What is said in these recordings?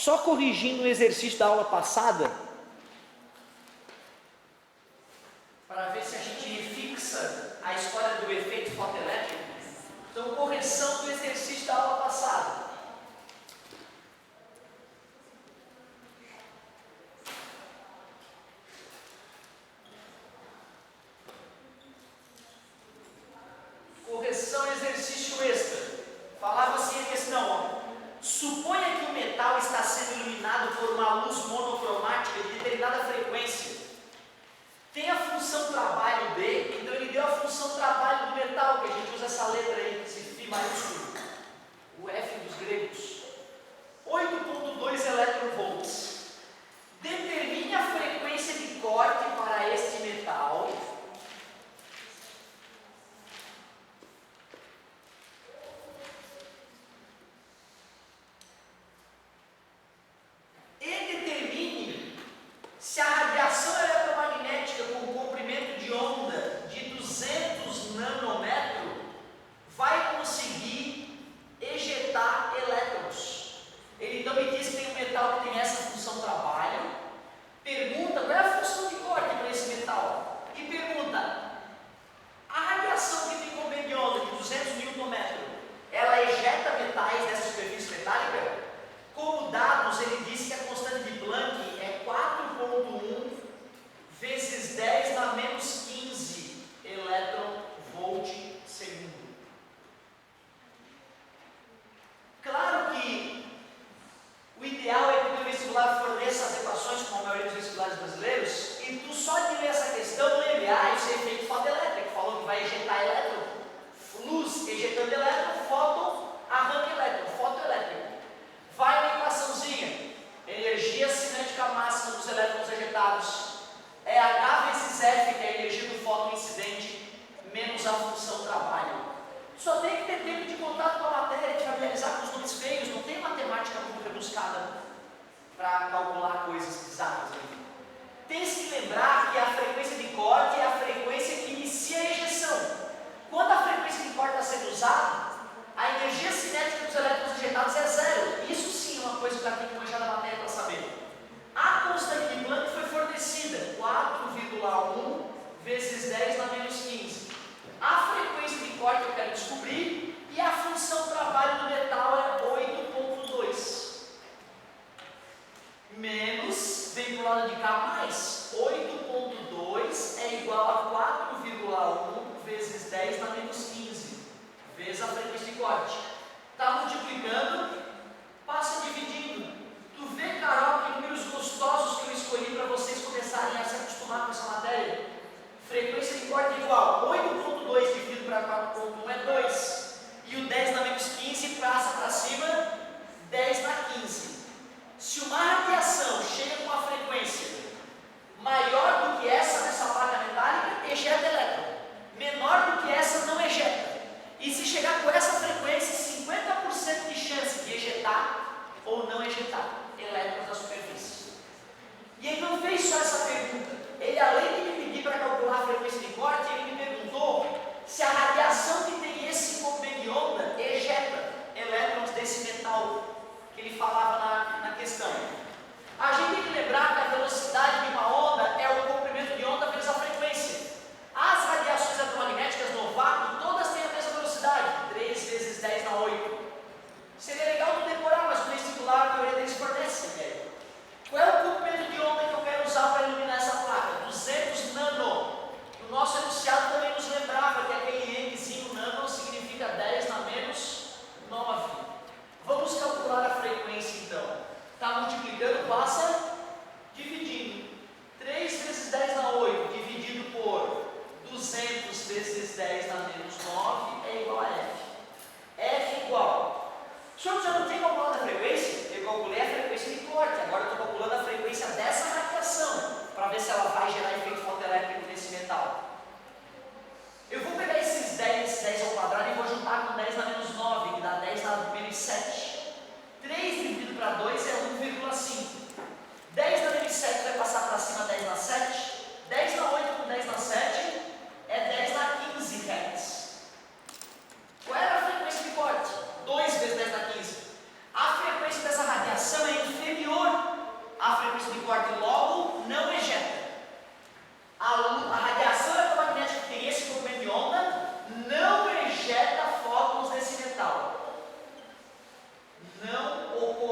só corrigindo o exercício da aula passada, para ver se a gente fixa a história do efeito fotoelétrico. Então, correção do exercício da aula passada. Correção exercício extra. Falava assim a questão, ó. Suponha que o metal está sendo iluminado por uma luz monocromática de determinada frequência. Tem a função trabalho D, então ele deu a função trabalho do metal, que a gente usa essa letra aí, esse Φ maiúsculo, o F dos gregos. 8.2 eletronvolts. Determine a frequência de corte para este metal. E determine se a radiação eletromagnética com comprimento de onda de 200 nanômetros vai conseguir ejetar elétrons. Ele então me diz que tem um metal que tem essa função trabalho, pergunta qual é a função de corte para esse metal, e pergunta, a radiação que tem comprimento de onda de 200 newtonmetros, ela ejeta metais dessa superfície metálica? Como dados, ele disse que a constante de Planck é 4.1 vezes 10 na menos 15 elétron-volt segundo. Claro que o ideal é que o teu vestibular forneça as equações, como a maioria dos vestibulares brasileiros, e tu só de ler essa questão lembre, isso é efeito fotoelétrico, falou que vai ejetar elétron, luz ejetando elétron, fóton arranca elétron, fotoelétrico. Vai na equaçãozinha, energia cinética máxima dos elétrons ejetados é H vezes F, que é a energia do fóton incidente, menos a função trabalho. Só tem que ter tempo de contato com a matéria, de familiarizar com os nomes feios, não tem matemática muito rebuscada para calcular coisas bizarras ali. Tem-se que lembrar que a frequência de corte é a frequência que inicia a ejeção. Quando a frequência de corte está sendo usada, a energia cinética dos elétrons ejetados é zero. Isso sim é uma coisa que o cara tem que manjar da matéria para saber. A constante de Planck foi fornecida, 4,1 vezes 10 na menos 15. A frequência de corte eu quero descobrir e a função trabalho do metal é 8.2. Menos, vem para o lado de cá, mais. 8.2 é igual a 4,1 vezes 10 na menos 15. Vezes a frequência de corte. Está multiplicando, passa dividindo. Tu vê, Carol, que números gostosos que eu escolhi para vocês começarem a se acostumar com essa matéria. Frequência de corte igual 8.2 dividido para 4.1 é 2. E o 10 na menos 15 passa para cima, 10 na 15. Se uma radiação chega com uma frequência maior do que essa nessa placa metálica, ejeta elétron. Menor do que essa, não ejeta. E se chegar com essa frequência, 50% de chance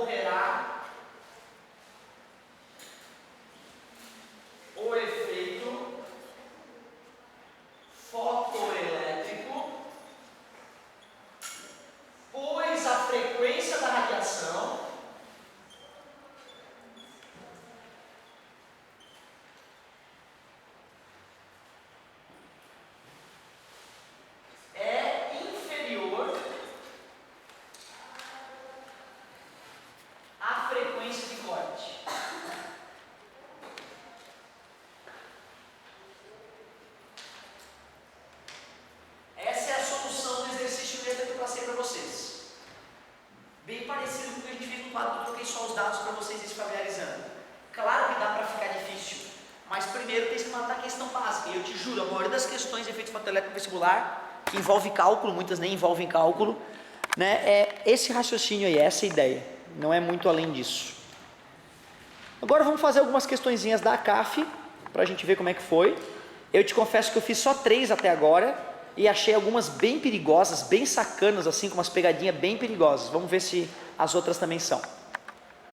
ocorrerá o efeito fotoelétrico, pois a frequência da radiação é inferior à frequência de corte. Essa é a solução do exercício letra que eu passei para vocês. Bem parecido com o que a gente fez no quadro, eu troquei só os dados para vocês irem se familiarizando. Claro que dá para ficar difícil, mas primeiro tem que matar a questão básica. E eu te juro, a maioria das questões de efeito fotoelétrico vestibular, que envolve cálculo, muitas nem envolvem cálculo, né, é esse raciocínio aí, essa ideia. Não é muito além disso. Agora vamos fazer algumas questõezinhas da CAF, para a gente ver como é que foi. Eu te confesso que eu fiz só 3 até agora, e achei algumas bem perigosas, bem sacanas, assim, com umas pegadinhas bem perigosas. Vamos ver se as outras também são.